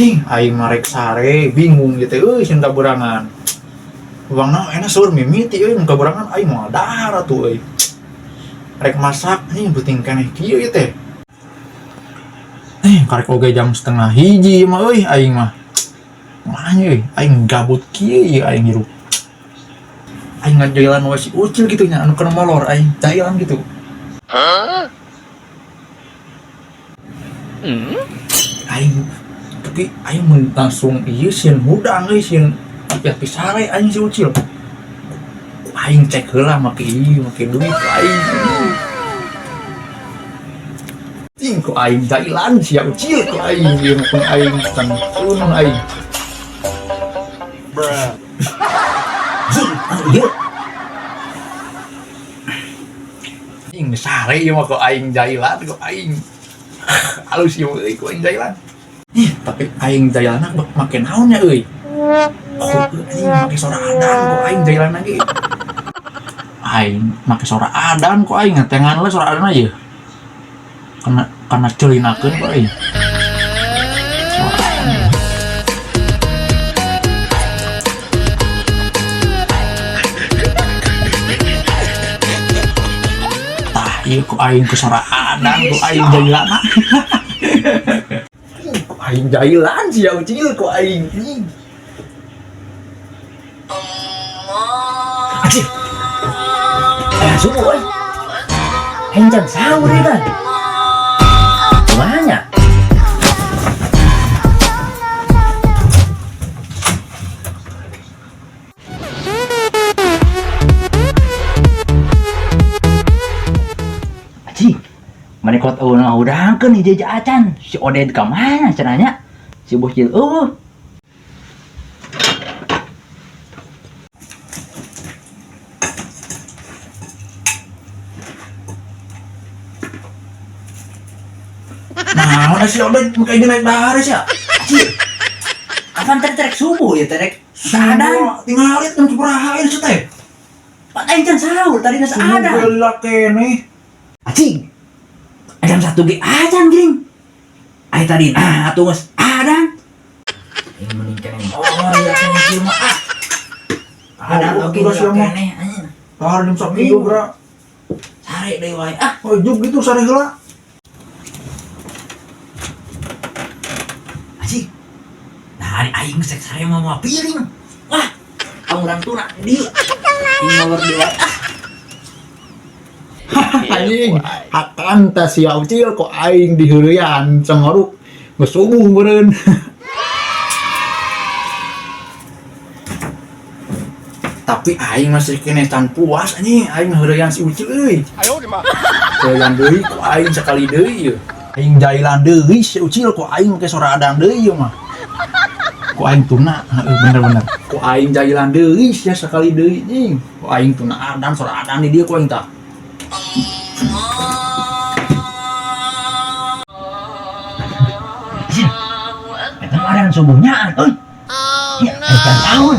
Cing, aing marek sare, bingung gitu, sin kaberangan. Uangna enak seur mimiti mun kaberangan aing moal darah tuh Rek masak penting keneh kieu ieu teh. Karek oge jam 12:30 mah aing mah. Makanya aing gabut kieu ieu aing hirup. Aing ngajalan wae si Ucil gitu nya anu keur molor aing jalan gitu. Aing tapi aing langsung ieu sieun hudang sieun api sare aing si Ucil. Aing cek heula make duit aing. Ku aing jailan si Ucil ku aing ieu pun aing tangsun aing. Bruh. Ieu. Aing sare ieu mah ku aing jailan ku aing. Halus ieu ku aing jailan. Tapi aing jailana make naon nya euy? Aing make suara adan ku aing jailan lagi. Aing make suara adan ku aing ngetengan le suara adan aja. Karena ceulinakeun ku aing. Tah ieu ku aing ku suara adan ku aing jailana. Aing jailan sih Ucil ku aing. Acih. Subuh euy. Aing jam sahur ieu kan. Kumanya? Acih. Manekot udangkeun hiji acan si Oded ka mana cenanya si bocil Nah, udah si Oded kayak naik baris ya. Acih. Apaan terek subuh ya terek sadang tinggal lihat kan sabaraha ieu teh. Pak aing can sahur tadi geus ada. Geulak keneh. Acih. Jam 1 ge acan gering. Ai tadi atuh geus adan. Ini mending keneh ya kieu mah Ada oge keneh anjeun. Tah jam 1 juga. Sare deui wae juk gitu sare heula. Aji. Nah, aing sek sare mah piring. Wah, urang tuna di. Nomor 2. Anjing, akan tas si Ucil kok aing di heureuyan cengaruk geus subuh meureun. Tapi aing masih kene can puas anjing, aing heureuyan si Ucil euy. Ayo di mah. Jailan deui ku aing sakali deui ieu. Aing jailan deui si Ucil ku aing make suara adang deui ieu mah. Ku aing tuna, bener. Ku aing jailan deui sia sakali deui anjing. Ku aing tuna adang suara adang di dieu ku aing tah. Eta mah subuhnya euy. Ya, kan tahun.